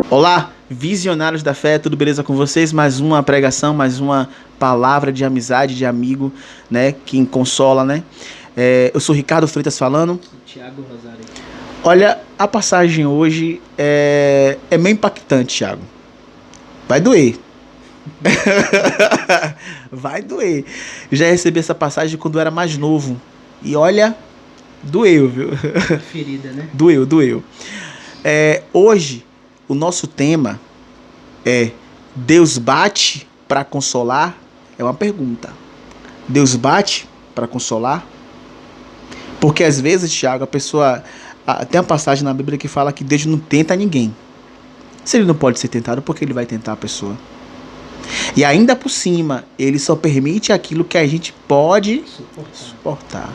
Olá, visionários da fé, tudo beleza com vocês? Mais uma pregação, mais uma palavra de amizade, de amigo, né? Que consola, né? Eu sou Ricardo Freitas falando. Thiago Rosário. Olha, a passagem hoje é meio impactante, Thiago. Vai doer. Vai doer. Eu já recebi essa passagem quando eu era mais novo. E olha, doeu, viu? Ferida, né? Doeu. Hoje, o nosso tema é: Deus bate para consolar? É uma pergunta. Deus bate para consolar? Porque às vezes, Thiago, a pessoa... Tem uma passagem na Bíblia que fala que Deus não tenta ninguém. Se ele não pode ser tentado, por que ele vai tentar a pessoa? E ainda por cima, ele só permite aquilo que a gente pode suportar.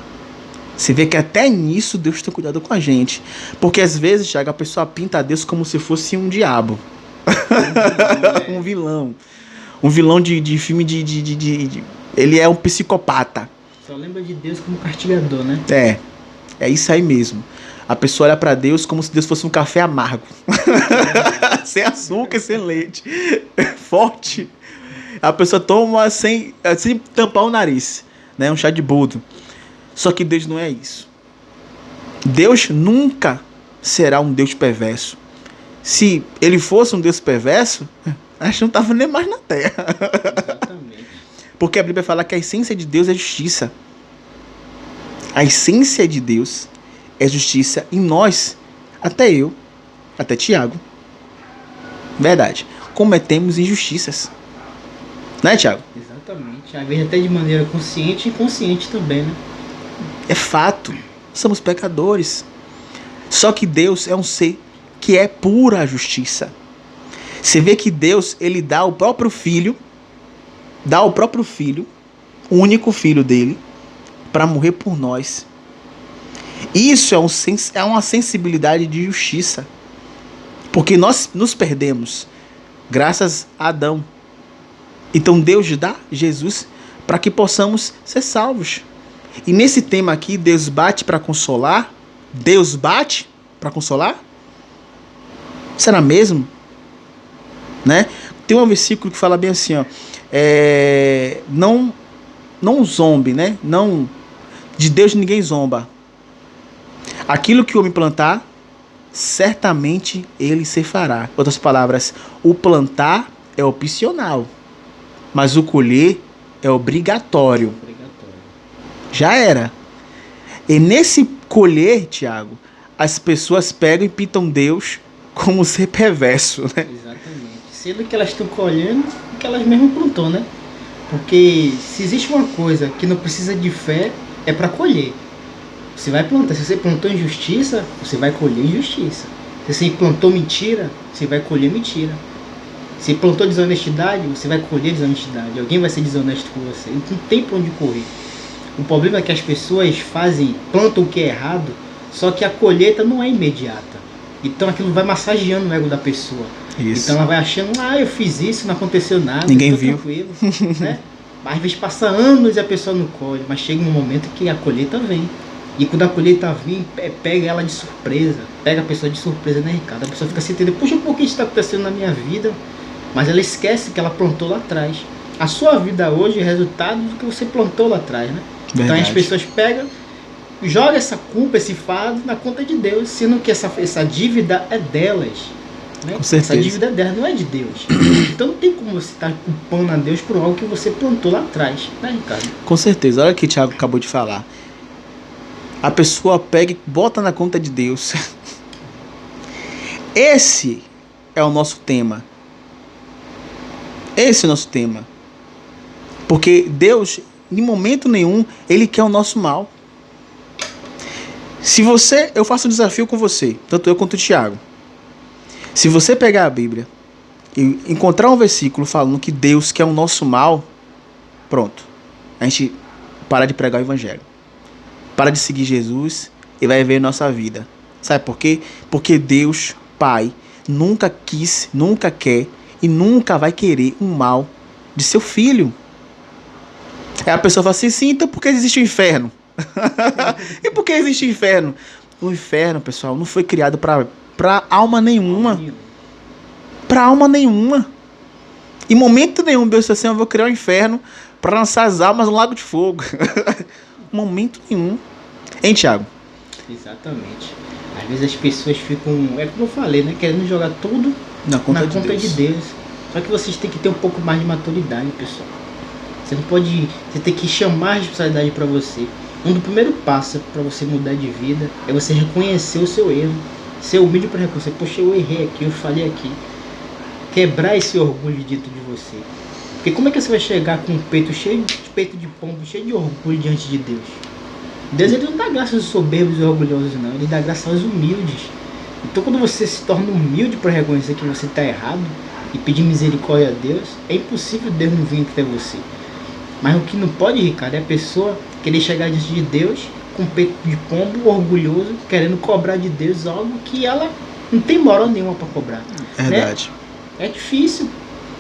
Você vê que até nisso Deus tem cuidado com a gente. Porque às vezes, Thiago, a pessoa pinta a Deus como se fosse um diabo. Um vilão. Um vilão de filme de... Ele é um psicopata. Só lembra de Deus como castigador, né? É isso aí mesmo. A pessoa olha pra Deus como se Deus fosse um café amargo. Sem açúcar e sem leite. Forte. A pessoa toma sem tampar o nariz, né? Um chá de boldo. Só que Deus não é isso. Deus nunca será um Deus perverso. Se ele fosse um Deus perverso, a gente não estava nem mais na terra. Exatamente. Porque a Bíblia fala que a essência de Deus é justiça. A essência de Deus é justiça em nós, até eu, até Tiago. Verdade. Cometemos injustiças. Né, Tiago? Exatamente. Às vezes até de maneira consciente e inconsciente também, né? É fato. Somos pecadores. Só que Deus é um ser que é pura justiça. Você vê que Deus, ele dá o próprio filho, o único filho dele, para morrer por nós. Isso é uma sensibilidade de justiça. Porque nós nos perdemos graças a Adão. Então Deus dá Jesus para que possamos ser salvos. E nesse tema aqui, Deus bate para consolar? Deus bate para consolar? Será mesmo? Né? Tem um versículo que fala bem assim, ó, não zombe, né? Não, de Deus ninguém zomba. Aquilo que o homem plantar, certamente ele se fará. Outras palavras, o plantar é opcional, mas o colher é obrigatório. Já era. E nesse colher, Tiago, as pessoas pegam e pintam Deus como ser perverso, né? Exatamente. Sendo que elas estão colhendo o que elas mesmas plantou, né? Porque se existe uma coisa que não precisa de fé, é para colher. Você vai plantar. Se você plantou injustiça, você vai colher injustiça. Se você plantou mentira, você vai colher mentira. Se plantou desonestidade, você vai colher desonestidade. Alguém vai ser desonesto com você. Não tem pra onde correr. O problema é que as pessoas plantam o que é errado, só que a colheita não é imediata. Então aquilo vai massageando o ego da pessoa. Isso. Então ela vai achando, eu fiz isso, não aconteceu nada. Ninguém viu. Tranquilo, né? Mas às vezes passa anos e a pessoa não colhe, mas chega um momento que a colheita vem. E quando a colheita vem, pega ela de surpresa. Pega a pessoa de surpresa, né, Ricardo? A pessoa fica sem entender, puxa, por que isso está acontecendo na minha vida? Mas ela esquece que ela plantou lá atrás. A sua vida hoje é resultado do que você plantou lá atrás, né? Verdade. Então as pessoas pegam, jogam essa culpa, esse fardo na conta de Deus, sendo que essa dívida é delas. Né? Com certeza. Essa dívida é delas, não é de Deus. Então não tem como você estar culpando a Deus por algo que você plantou lá atrás, né, Ricardo? Com certeza. Olha o que o Thiago acabou de falar. A pessoa pega e bota na conta de Deus. Esse é o nosso tema. Esse é o nosso tema. Porque Deus, em momento nenhum, Ele quer o nosso mal. Eu faço um desafio com você, tanto eu quanto o Thiago. Se você pegar a Bíblia e encontrar um versículo falando que Deus quer o nosso mal, pronto. A gente para de pregar o Evangelho. Para de seguir Jesus e vai ver nossa vida. Sabe por quê? Porque Deus, Pai, nunca quis, nunca quer e nunca vai querer um mal de seu filho. Aí a pessoa fala assim, sim, então por que existe o inferno? E por que existe o inferno? O inferno, pessoal, não foi criado para alma nenhuma. Para alma nenhuma. Em momento nenhum, Deus disse assim, eu vou criar um inferno para lançar as almas no lago de fogo. Momento nenhum. Hein, Thiago? Exatamente. Às vezes as pessoas ficam, é como eu falei, né? Querendo jogar tudo Na conta de Deus. Só que vocês têm que ter um pouco mais de maturidade, pessoal. Você não pode. Você tem que chamar a responsabilidade para você. Um do primeiro passo para você mudar de vida é você reconhecer o seu erro. Ser humilde para reconhecer. Poxa, eu errei aqui, eu falhei aqui. Quebrar esse orgulho dentro de você. Porque como é que você vai chegar com o peito cheio de peito de pombo, cheio de orgulho diante de Deus? Deus, ele não dá graça aos soberbos e orgulhosos, não. Ele dá graça aos humildes. Então quando você se torna humilde para reconhecer que você está errado e pedir misericórdia a Deus, é impossível Deus não vir até você. Mas o que não pode, Ricardo, é a pessoa querer chegar diante de Deus com peito de pombo, orgulhoso, querendo cobrar de Deus algo que ela não tem moral nenhuma para cobrar. Verdade. Né? É difícil.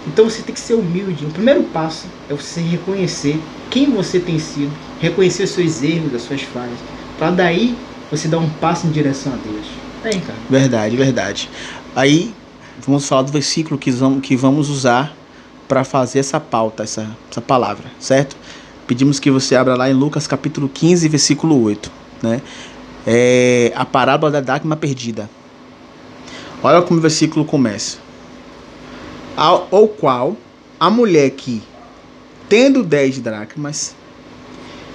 Então você tem que ser humilde. O primeiro passo é você reconhecer quem você tem sido, reconhecer os seus erros, as suas falhas, para daí você dar um passo em direção a Deus. É, cara. Verdade, verdade. Aí vamos falar do versículo que vamos usar para fazer essa pauta, essa palavra, certo? Pedimos que você abra lá em Lucas capítulo 15, versículo 8, né? É a parábola da dracma perdida. Olha como o versículo começa. Ao qual a mulher que, tendo 10 dracmas,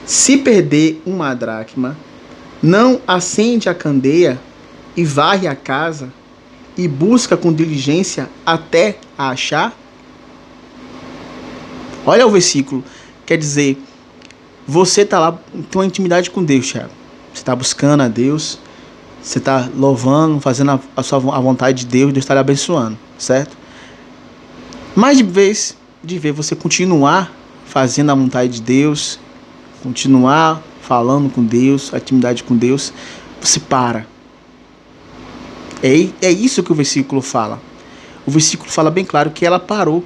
se perder uma dracma, não acende a candeia e varre a casa e busca com diligência até a achar? Olha o versículo, quer dizer, você está lá, tem uma intimidade com Deus, Thiago. Você está buscando a Deus, você está louvando, fazendo a vontade de Deus, Deus está lhe abençoando, certo? Mas de ver você continuar fazendo a vontade de Deus, continuar falando com Deus, a intimidade com Deus, você para. É isso que o versículo fala. O versículo fala bem claro que ela parou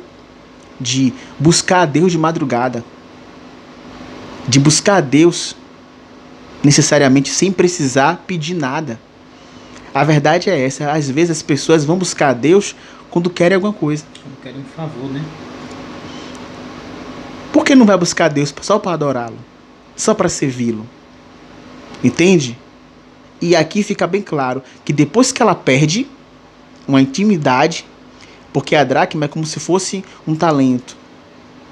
de buscar a Deus de madrugada, de buscar a Deus necessariamente sem precisar pedir nada. A verdade é essa, às vezes as pessoas vão buscar a Deus quando querem alguma coisa. Quando querem um favor, né? Por que não vai buscar a Deus só para adorá-lo? Só para servi-lo? Entende? E aqui fica bem claro que depois que ela perde uma intimidade, porque a dracma é como se fosse um talento,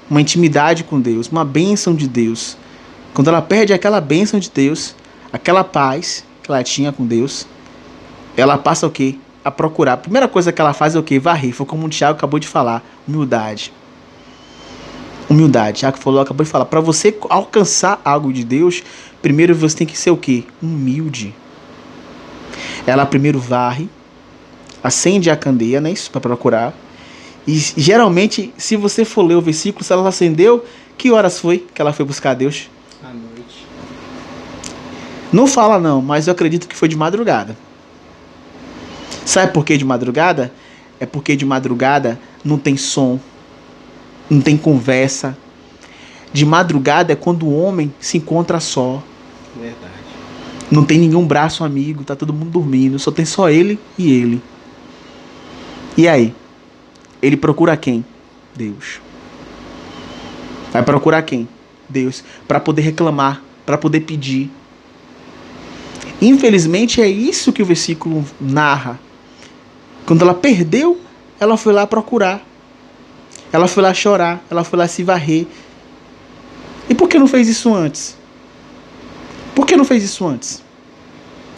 uma intimidade com Deus, uma bênção de Deus. Quando ela perde aquela bênção de Deus, aquela paz que ela tinha com Deus, ela passa o quê? A procurar. A primeira coisa que ela faz é o quê? Varrer. Foi como o Thiago acabou de falar. Humildade. Humildade. Thiago acabou de falar. Para você alcançar algo de Deus, primeiro você tem que ser o quê? Humilde. Ela primeiro varre, acende a candeia, né? Isso, para procurar. E geralmente, se você for ler o versículo, se ela acendeu, que horas foi que ela foi buscar a Deus? À noite. Não fala não, mas eu acredito que foi de madrugada. Sabe por que de madrugada? É porque de madrugada não tem som, não tem conversa. De madrugada é quando o homem se encontra só. Verdade. Não tem nenhum braço amigo, tá todo mundo dormindo, só tem só ele e ele. E aí? Ele procura quem? Deus. Vai procurar quem? Deus. Para poder reclamar, para poder pedir. Infelizmente é isso que o versículo narra. Quando ela perdeu, ela foi lá procurar. Ela foi lá chorar, ela foi lá se varrer. E por que não fez isso antes? Por que não fez isso antes?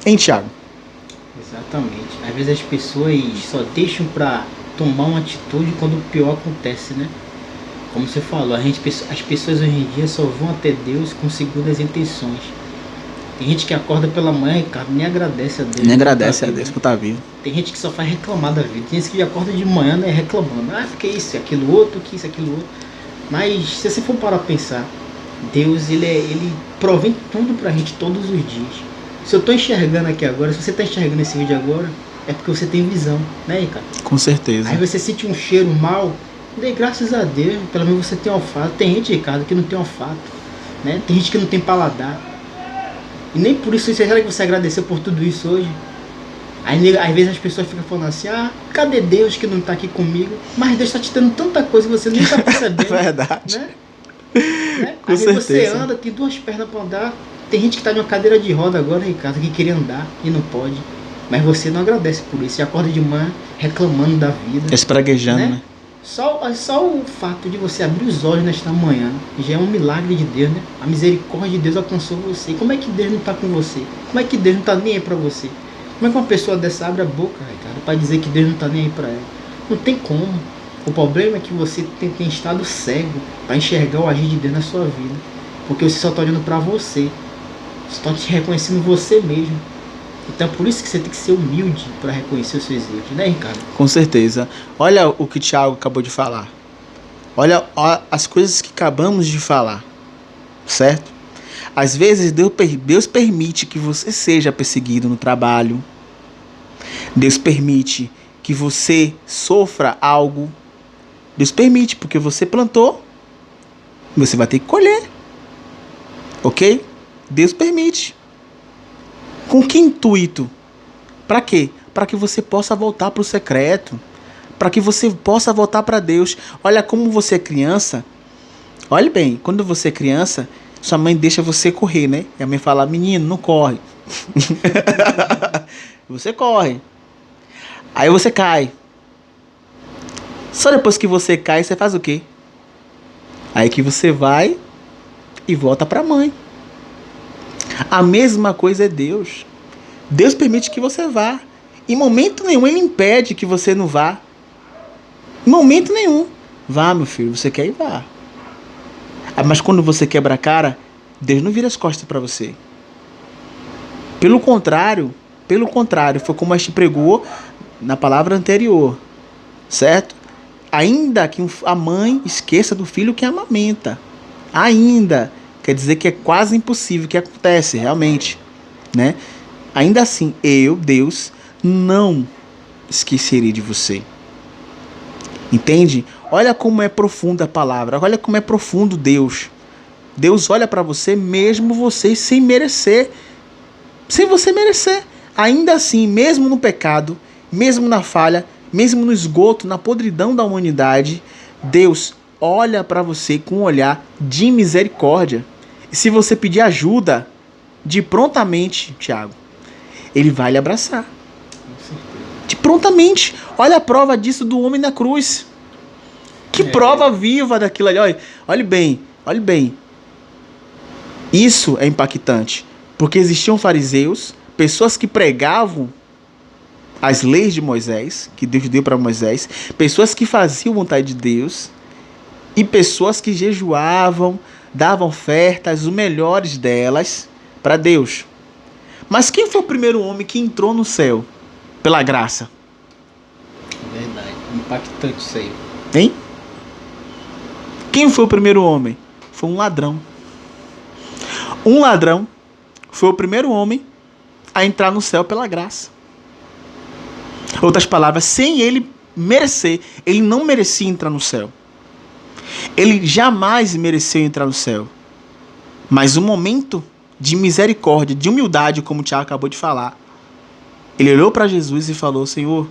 Hein, Thiago? Exatamente. Às vezes as pessoas só deixam pra tomar uma atitude quando o pior acontece, né? Como você falou, as pessoas hoje em dia só vão até Deus com segundas intenções. Tem gente que acorda pela manhã, Ricardo, nem agradece a Deus. Nem agradece a Deus por estar vivo. Tem gente que só faz reclamar da vida. Tem gente que acorda de manhã, né, reclamando. Ah, porque isso, aquilo outro, que isso, aquilo outro. Mas se você for parar a pensar, Deus, ele provém tudo pra gente todos os dias. Se eu tô enxergando aqui agora, se você tá enxergando esse vídeo agora, é porque você tem visão, né, Ricardo? Com certeza. Aí você sente um cheiro mal, dê graças a Deus, pelo menos você tem olfato. Tem gente, Ricardo, que não tem olfato, né? Tem gente que não tem paladar. E nem por isso, será que você agradeceu por tudo isso hoje? Aí às vezes as pessoas ficam falando assim, cadê Deus que não está aqui comigo? Mas Deus está te dando tanta coisa que você nem está percebendo. Verdade. Né? Com Às vezes você certeza. anda, tem 2 pernas para andar. Tem gente que está numa cadeira de roda agora, Ricardo, que queria andar e não pode. Mas você não agradece por isso. Você acorda de manhã reclamando da vida. Espraguejando, né? Só o fato de você abrir os olhos nesta manhã já é um milagre de Deus, né? A misericórdia de Deus alcançou você. Como é que Deus não está com você? Como é que Deus não está nem aí para você? Como é que uma pessoa dessa abre a boca, Ricardo, para dizer que Deus não está nem aí para ela? Não tem como. O problema é que você tem estado cego para enxergar o agir de Deus na sua vida. Porque você só está olhando para você. Você está te reconhecendo você mesmo. Então por isso que você tem que ser humilde para reconhecer os seus erros, né, Ricardo? Com certeza. Olha o que o Thiago acabou de falar. Olha as coisas que acabamos de falar. Certo? Às vezes Deus permite que você seja perseguido no trabalho. Deus permite que você sofra algo. Deus permite, porque você plantou, você vai ter que colher. Ok? Deus permite. Com que intuito? Para quê? Para que você possa voltar para o secreto. Para que você possa voltar para Deus. Olha como você é criança. Olha bem, quando você é criança, sua mãe deixa você correr, né? E a mãe fala, menino, não corre. Você corre. Aí você cai. Só depois que você cai, você faz o quê? Aí que você vai e volta para a mãe. A mesma coisa é Deus. Deus permite que você vá. Em momento nenhum Ele impede que você não vá. Em momento nenhum. Vá, meu filho, você quer ir, vá. Mas quando você quebra a cara, Deus não vira as costas para você. Pelo contrário, foi como a gente pregou na palavra anterior. Certo? Ainda que a mãe esqueça do filho que amamenta. Ainda. Quer dizer que é quase impossível que acontece, realmente. Né? Ainda assim, eu, Deus, não esquecerei de você. Entende? Olha como é profunda a palavra. Olha como é profundo Deus. Deus olha para você mesmo você sem merecer. Sem você merecer. Ainda assim, mesmo no pecado, mesmo na falha, mesmo no esgoto, na podridão da humanidade, Deus olha para você com um olhar de misericórdia. E se você pedir ajuda, de prontamente, Tiago, Ele vai lhe abraçar. De prontamente. Olha a prova disso do homem na cruz. Que prova viva daquilo ali. Olhe bem. Isso é impactante. Porque existiam fariseus, pessoas que pregavam as leis de Moisés, que Deus deu para Moisés, pessoas que faziam vontade de Deus, e pessoas que jejuavam, davam ofertas, os melhores delas, para Deus. Mas quem foi o primeiro homem que entrou no céu pela graça? Verdade, impactante isso aí. Hein? Quem foi o primeiro homem? Foi um ladrão. Um ladrão foi o primeiro homem a entrar no céu pela graça. Outras palavras, sem ele merecer, ele não merecia entrar no céu. Ele jamais mereceu entrar no céu. Mas um momento de misericórdia, de humildade, como o Tiago acabou de falar, ele olhou para Jesus e falou: Senhor,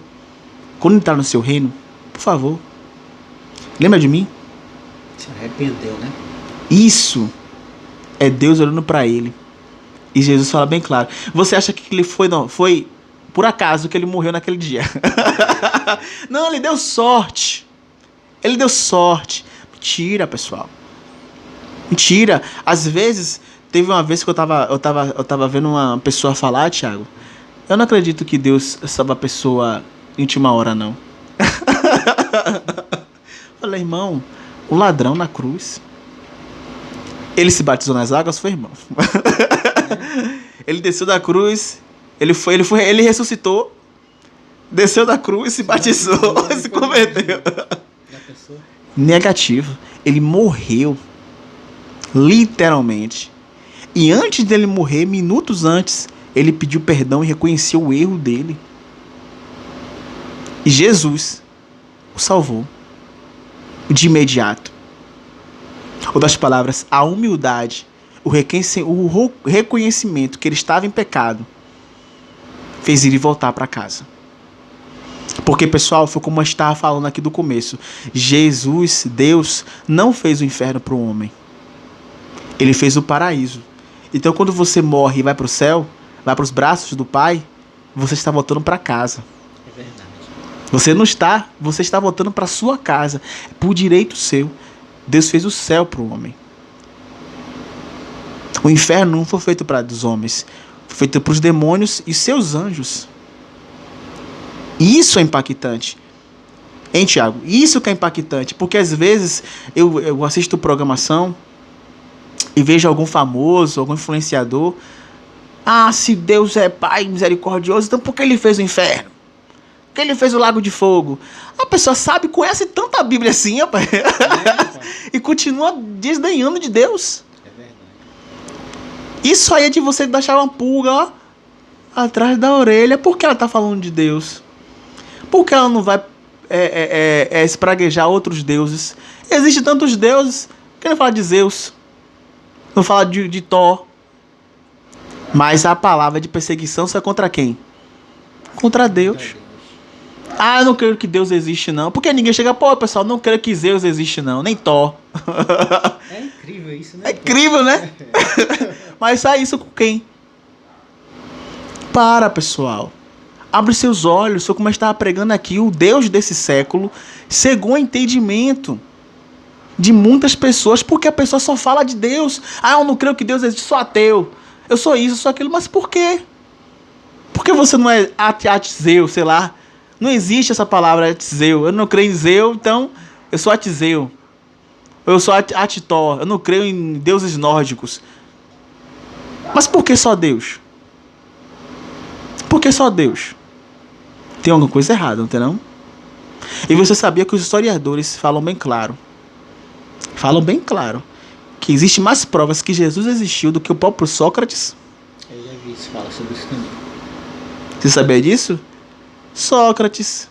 quando entrar no seu reino, por favor, lembra de mim? Se arrependeu, né? Isso é Deus olhando para ele. E Jesus fala bem claro. Você acha que ele foi por acaso que ele morreu naquele dia? Não, ele deu sorte. Ele deu sorte. Mentira, pessoal. Mentira. Às vezes, teve uma vez que eu tava vendo uma pessoa falar, Thiago. Eu não acredito que Deus salva a pessoa em última hora, não. Falei, irmão, o ladrão na cruz. Ele se batizou nas águas, foi, irmão? Ele desceu da cruz, ele ressuscitou, desceu da cruz, se batizou, se converteu. Negativo. Ele morreu. Literalmente. E antes dele morrer, minutos antes, ele pediu perdão e reconheceu o erro dele. E Jesus o salvou. De imediato. Outras palavras, a humildade, o reconhecimento que ele estava em pecado, fez ele voltar para casa. Porque, pessoal, foi como eu estava falando aqui do começo. Jesus, Deus, não fez o inferno para o homem. Ele fez o paraíso. Então, quando você morre e vai para o céu, vai para os braços do Pai, você está voltando para casa. É verdade. Você está voltando para sua casa. É por direito seu. Deus fez o céu para o homem. O inferno não foi feito para os homens. Foi feito para os demônios e seus anjos. Isso é impactante. Hein, Tiago? Isso que é impactante. Porque às vezes eu assisto programação e vejo algum famoso, algum influenciador. Ah, se Deus é Pai misericordioso, então por que ele fez o inferno? Por que ele fez o lago de fogo? A pessoa sabe, conhece tanto a Bíblia assim, rapaz. E continua desdenhando de Deus. É verdade. Isso aí é de você deixar uma pulga, ó, atrás da orelha. Por que ela está falando de Deus? Por que ela não vai espraguejar outros deuses? Existem tantos deuses. Por que não fala de Zeus? Não fala de Thor? Mas a palavra de perseguição é contra quem? Contra Deus. Ah, eu não creio que Deus existe, não. Porque ninguém chega, pô, pessoal, não creio que Zeus existe, não. Nem Thor. É incrível isso, né? É incrível, né? Mas sai isso com quem? Para, pessoal. Abre seus olhos. Como eu estava pregando aqui, o Deus desse século cegou o entendimento de muitas pessoas, porque a pessoa só fala de Deus. Ah, eu não creio que Deus existe, sou ateu. Eu sou isso, eu sou aquilo. Mas por quê? Por que você não é atizeu, sei lá? Não existe essa palavra atizeu. Eu não creio em Zeu, então eu sou atizeu. Eu sou atitó. Eu não creio em deuses nórdicos. Mas por que só Deus? Por que só Deus? Tem alguma coisa errada, não tem não? E você sabia que os historiadores falam bem claro. Falam bem claro. Que existe mais provas que Jesus existiu do que o próprio Sócrates. Eu já vi isso, fala sobre isso também. Você sabia disso? Sócrates.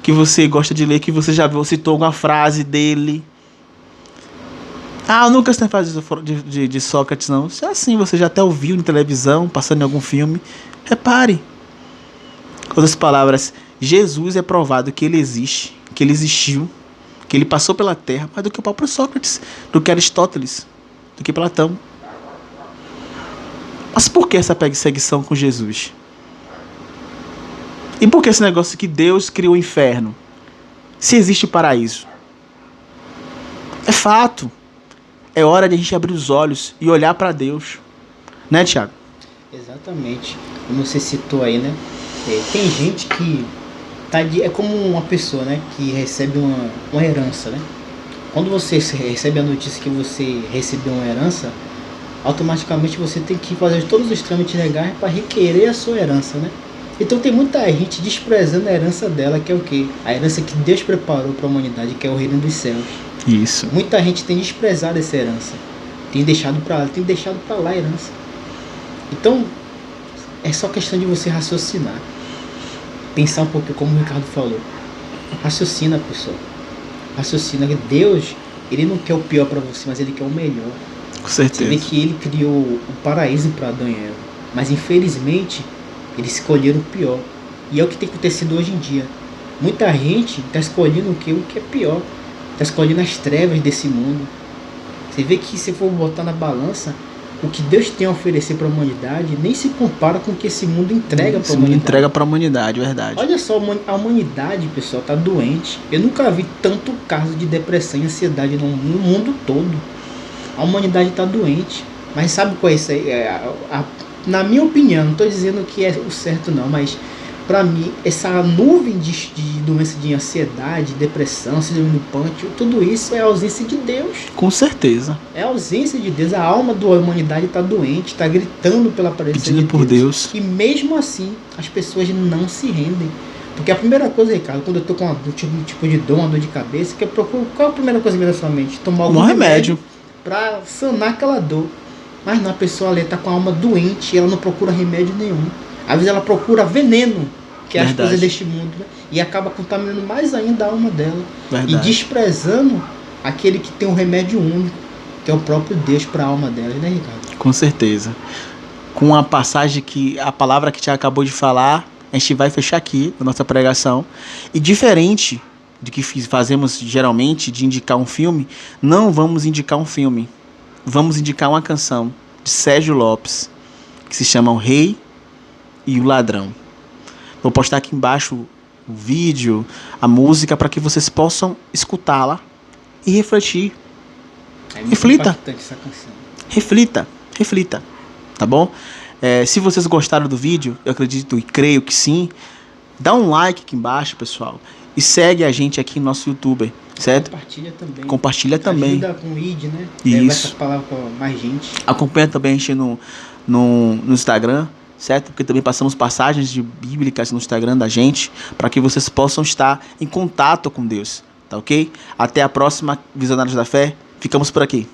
Que você gosta de ler, que você já viu, citou alguma frase dele. Ah, eu nunca sei frase de Sócrates, não. Se é assim, você já até ouviu na televisão, passando em algum filme. Repare. Com outras palavras, Jesus é provado que ele existe, que ele existiu, que ele passou pela terra, mais do que o próprio Sócrates, do que Aristóteles, do que Platão. Mas por que essa perseguição com Jesus? E por que esse negócio que Deus criou o inferno? Se existe o paraíso? É fato. É hora de a gente abrir os olhos e olhar para Deus. Né, Tiago? Exatamente. Como você citou aí, né? Tem gente que é como uma pessoa, né? Que recebe uma herança, né? Quando você recebe a notícia que você recebeu uma herança, automaticamente você tem que fazer todos os trâmites legais para requerer a sua herança, né? Então tem muita gente desprezando a herança dela, que é o quê? A herança que Deus preparou para a humanidade, que é o reino dos céus. Isso. Muita gente tem desprezado essa herança. Tem deixado para lá a herança. Então, é só questão de você raciocinar. Pensar um pouco, como o Ricardo falou. Raciocina, pessoal. Raciocina que Deus, ele não quer o pior para você, mas ele quer o melhor. Com certeza. Você vê que ele criou o paraíso para Adão e Eva. Mas infelizmente, eles escolheram o pior. E é o que tem acontecido hoje em dia. Muita gente está escolhendo o que é pior. Está escolhendo as trevas desse mundo. Você vê que se for botar na balança, o que Deus tem a oferecer para a humanidade nem se compara com o que esse mundo entrega para a humanidade. Entrega para a humanidade, verdade. Olha só, a humanidade, pessoal, está doente. Eu nunca vi tanto caso de depressão e ansiedade no mundo todo. A humanidade está doente. Mas sabe qual é isso aí? Na minha opinião, não estou dizendo que é o certo não, mas para mim, essa nuvem de doença de ansiedade, depressão, síndrome do pânico, tudo isso é a ausência de Deus. Com certeza. É a ausência de Deus. A alma da humanidade está doente, está gritando pela presença Pedido de por Deus. E mesmo assim, as pessoas não se rendem. Porque a primeira coisa, Ricardo, quando eu estou com um tipo de dor, uma dor de cabeça, que eu procuro, qual é a primeira coisa que vem na sua mente? Tomar algum remédio para sanar aquela dor. Mas não, a pessoa ali está com a alma doente e ela não procura remédio nenhum. Às vezes ela procura veneno, que é as coisas deste mundo, né? E acaba contaminando mais ainda a alma dela. Verdade. E desprezando aquele que tem um remédio único, que é o próprio Deus para a alma dela, né, Ricardo? Com certeza. com a passagem que a palavra que a gente acabou de falar, a gente vai fechar aqui a nossa pregação. E diferente do que fazemos geralmente de indicar um filme, não vamos indicar um filme. Vamos indicar uma canção de Sérgio Lopes, que se chama O Rei e o Ladrão. Vou postar aqui embaixo o vídeo, a música, para que vocês possam escutá-la e refletir. É muito Reflita. impactante essa canção. Reflita, tá bom? Se vocês gostaram do vídeo, eu acredito e creio que sim, dá um like aqui embaixo, pessoal, e segue a gente aqui no nosso YouTube, certo? Compartilha também. Ajuda com o ID, né? Isso. Leva essa palavra para mais gente. Acompanha também a gente no Instagram, certo? Porque também passamos passagens bíblicas no Instagram da gente, para que vocês possam estar em contato com Deus, tá ok? Até a próxima Visionários da Fé. Ficamos por aqui.